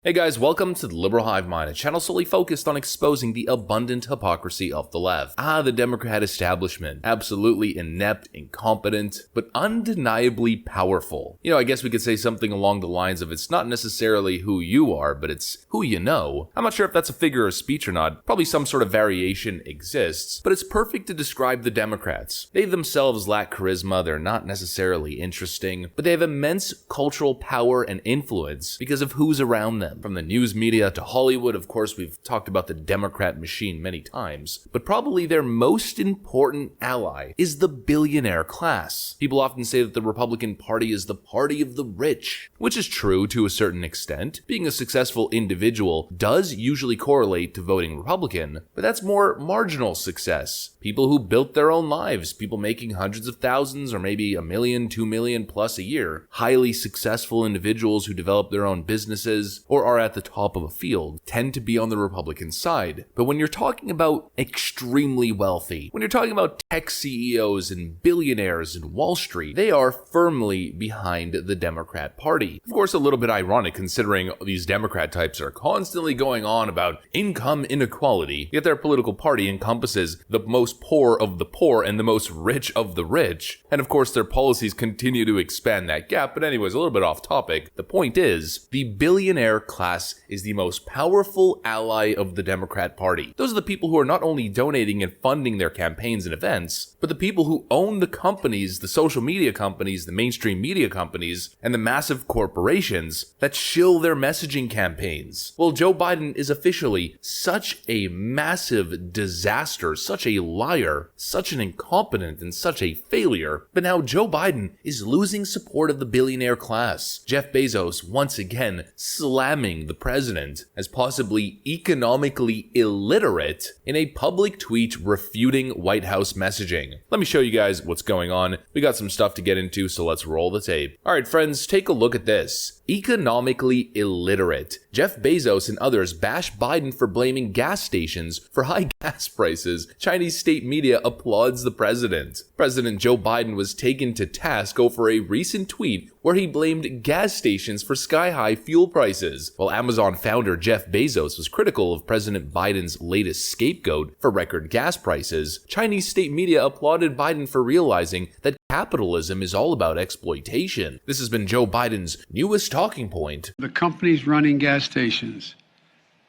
Hey guys, welcome to the Liberal Hive Mind, a channel solely focused on exposing the abundant hypocrisy of the left. The Democrat establishment. Absolutely inept, incompetent, but undeniably powerful. I guess we could say something along the lines of it's not necessarily who you are, but it's who you know. I'm not sure if that's a figure of speech or not. Probably some sort of variation exists, but it's perfect to describe the Democrats. They themselves lack charisma, they're not necessarily interesting, but they have immense cultural power and influence because of who's around them. From the news media to Hollywood, of course, we've talked about the Democrat machine many times, but probably their most important ally is the billionaire class. People often say that the Republican Party is the party of the rich, which is true to a certain extent. Being a successful individual does usually correlate to voting Republican, but that's more marginal success. People who built their own lives, people making hundreds of thousands or maybe $1 million, $2 million plus a year, highly successful individuals who develop their own businesses or are at the top of a field tend to be on the Republican side. But when you're talking about extremely wealthy, when you're talking about tech CEOs and billionaires in Wall Street, they are firmly behind the Democrat Party. Of course, a little bit ironic considering these Democrat types are constantly going on about income inequality, yet their political party encompasses the most poor of the poor and the most rich of the rich. And of course, their policies continue to expand that gap. But anyways, a little bit off topic. The point is, the billionaire class is the most powerful ally of the Democrat Party. Those are the people who are not only donating and funding their campaigns and events, but the people who own the companies, the social media companies, the mainstream media companies, and the massive corporations that shill their messaging campaigns. Well, Joe Biden is officially such a massive disaster, such a liar, such an incompetent, and such a failure. But now Joe Biden is losing support of the billionaire class. Jeff Bezos once again slamming the president as possibly economically illiterate in a public tweet refuting White House messaging. Let me show you guys what's going on. We got some stuff to get into, so let's roll the tape. Alright friends, take a look at this. Economically illiterate. Jeff Bezos and others bash Biden for blaming gas stations for high gas prices. Chinese state media applauds the president. President Joe Biden was taken to task over a recent tweet where he blamed gas stations for sky-high fuel prices. While Amazon founder Jeff Bezos was critical of President Biden's latest scapegoat for record gas prices, Chinese state media applauded Biden for realizing that capitalism is all about exploitation. This has been Joe Biden's newest talking point. The companies running gas stations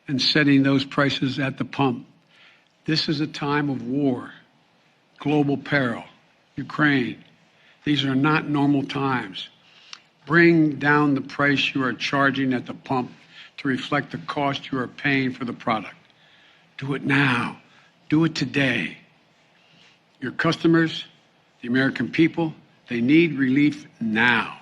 and setting those prices at the pump. This is a time of war, global peril, Ukraine. These are not normal times. Bring down the price you are charging at the pump to reflect the cost you are paying for the product. Do it now. Do it today. Your customers, the American people, they need relief now.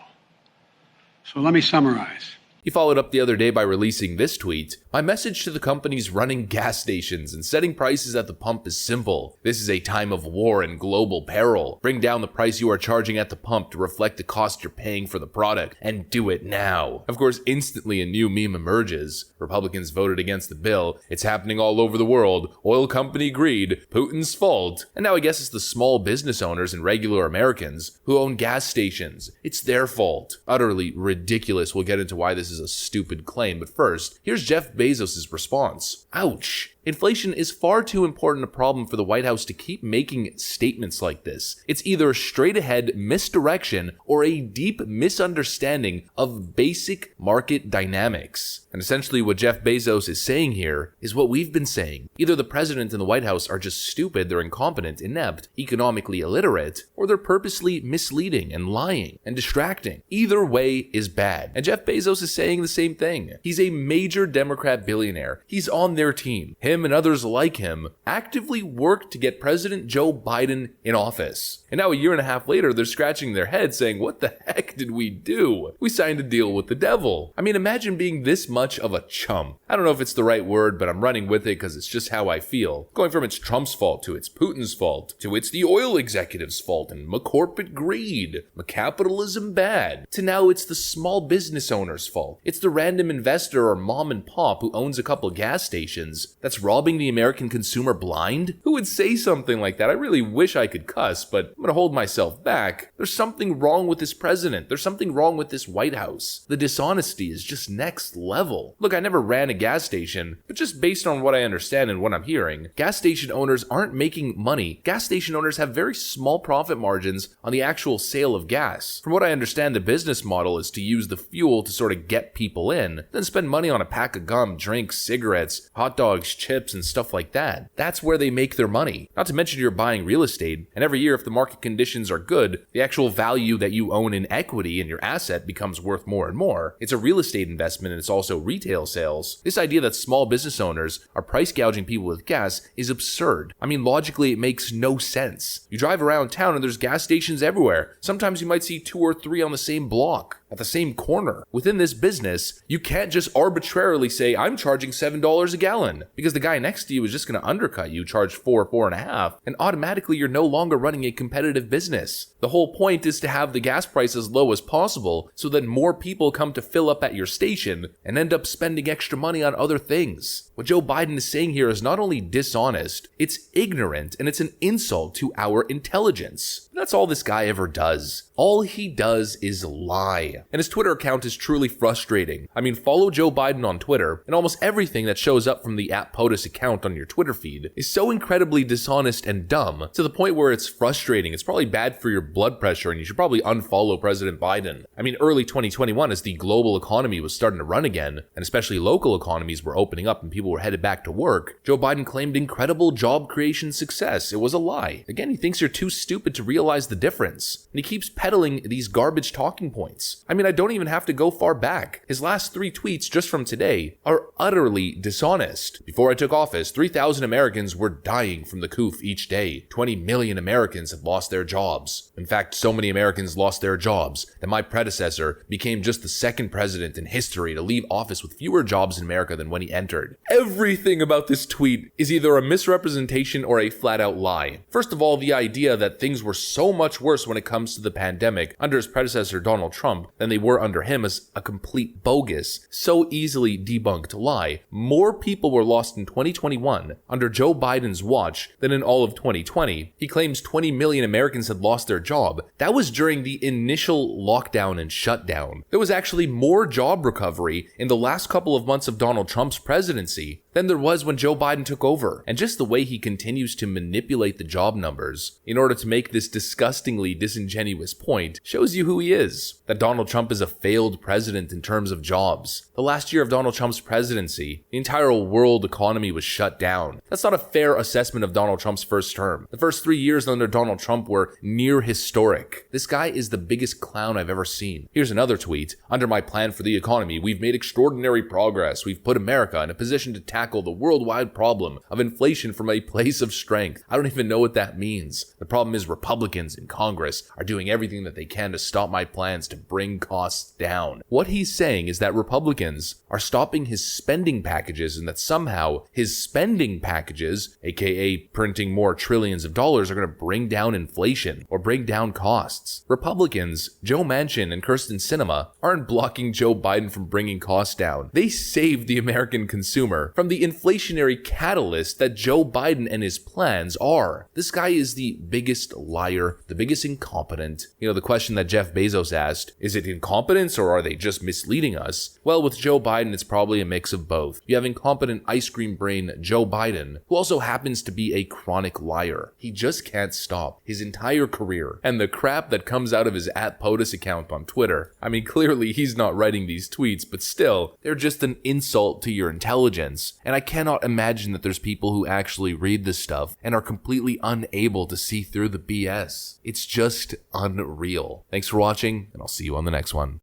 So let me summarize. He followed up the other day by releasing this tweet. My message to the companies running gas stations and setting prices at the pump is simple. This is a time of war and global peril. Bring down the price you are charging at the pump to reflect the cost you're paying for the product, and do it now. Of course, instantly a new meme emerges. Republicans voted against the bill. It's happening all over the world. Oil company greed. Putin's fault. And now I guess it's the small business owners and regular Americans who own gas stations. It's their fault. Utterly ridiculous. We'll get into why this is a stupid claim, but first, here's Jeff Bezos' response. Ouch. Inflation is far too important a problem for the White House to keep making statements like this. It's either a straight-ahead misdirection or a deep misunderstanding of basic market dynamics. And essentially what Jeff Bezos is saying here is what we've been saying. Either the president and the White House are just stupid, they're incompetent, inept, economically illiterate, or they're purposely misleading and lying and distracting. Either way is bad. And Jeff Bezos is saying the same thing. He's a major Democrat billionaire. He's on their team. Him and others like him actively worked to get President Joe Biden in office. And now a year and a half later, they're scratching their heads saying, what the heck did we do? We signed a deal with the devil. I mean, imagine being this much of a chump. I don't know if it's the right word, but I'm running with it because it's just how I feel. Going from it's Trump's fault to it's Putin's fault to it's the oil executives' fault and corporate greed, capitalism bad, to now it's the small business owner's fault. It's the random investor or mom and pop cop who owns a couple gas stations that's robbing the American consumer blind? Who would say something like that? I really wish I could cuss, but I'm gonna hold myself back. There's something wrong with this president. There's something wrong with this White House. The dishonesty is just next level. Look, I never ran a gas station, but just based on what I understand and what I'm hearing, gas station owners aren't making money. Gas station owners have very small profit margins on the actual sale of gas. From what I understand, the business model is to use the fuel to sort of get people in, then spend money on a pack of gum, drinks, cigarettes, hot dogs, chips, and stuff like that. That's where they make their money. Not to mention you're buying real estate, and every year if the market conditions are good, the actual value that you own in equity in your asset becomes worth more and more. It's a real estate investment and it's also retail sales. This idea that small business owners are price gouging people with gas is absurd. I mean, logically it makes no sense. You drive around town and there's gas stations everywhere. Sometimes you might see 2 or 3 on the same block, at the same corner. Within this business, you can't just arbitrarily say, I'm charging $7 a gallon, because the guy next to you is just going to undercut you, charge $4.5, and automatically you're no longer running a competitive business. The whole point is to have the gas price as low as possible so that more people come to fill up at your station and end up spending extra money on other things. What Joe Biden is saying here is not only dishonest, it's ignorant, and it's an insult to our intelligence. That's all this guy ever does. All he does is lie. And his Twitter account is truly frustrating. I mean, follow Joe Biden on Twitter, and almost everything that shows up from the @POTUS account on your Twitter feed is so incredibly dishonest and dumb, to the point where it's frustrating. It's probably bad for your blood pressure, and you should probably unfollow President Biden. I mean, early 2021, as the global economy was starting to run again, and especially local economies were opening up and people were headed back to work, Joe Biden claimed incredible job creation success. It was a lie. Again, he thinks you're too stupid to realize the difference, and he keeps peddling these garbage talking points. I mean, I don't even have to go far back. His last 3 tweets just from today are utterly dishonest. Before I took office, 3,000 Americans were dying from the coof each day. 20 million Americans have lost their jobs. In fact, so many Americans lost their jobs that my predecessor became just the second president in history to leave office with fewer jobs in America than when he entered. Everything about this tweet is either a misrepresentation or a flat-out lie. First of all, the idea that things were so much worse when it comes to the pandemic under his predecessor Donald Trump than they were under him is a complete bogus, so easily debunked lie. More people were lost in 2021 under Joe Biden's watch than in all of 2020. He claims 20 million Americans had lost their job. That was during the initial lockdown and shutdown. There was actually more job recovery in the last couple of months of Donald Trump's presidency than there was when Joe Biden took over. And just the way he continues to manipulate the job numbers in order to make this disgustingly disingenuous point shows you who he is. That Donald Trump is a failed president in terms of jobs. The last year of Donald Trump's presidency, the entire world economy was shut down. That's not a fair assessment of Donald Trump's first term. The first 3 years under Donald Trump were near historic. This guy is the biggest clown I've ever seen. Here's another tweet. Under my plan for the economy, we've made extraordinary progress. We've put America in a position to tackle the worldwide problem of inflation from a place of strength. I don't even know what that means. The problem is Republicans in Congress are doing everything that they can to stop my plans to bring costs down. What he's saying is that Republicans are stopping his spending packages and that somehow his spending packages, aka printing more trillions of dollars, are going to bring down inflation or bring down costs. Republicans, Joe Manchin and Kyrsten Sinema, aren't blocking Joe Biden from bringing costs down. They saved the American consumer from the inflationary catalyst that Joe Biden and his plans are. This guy is the biggest liar, the biggest incompetent. You know, the question that Jeff Bezos asked, is it incompetence or are they just misleading us? Well, with Joe Biden, it's probably a mix of both. You have incompetent ice cream brain Joe Biden, who also happens to be a chronic liar. He just can't stop his entire career. And the crap that comes out of his @POTUS account on Twitter, I mean, clearly he's not writing these tweets, but still, they're just an insult to your intelligence. And I cannot imagine that there's people who actually read this stuff and are completely unable to see through the BS. It's just unreal. Thanks for watching, and I'll see you on the next one.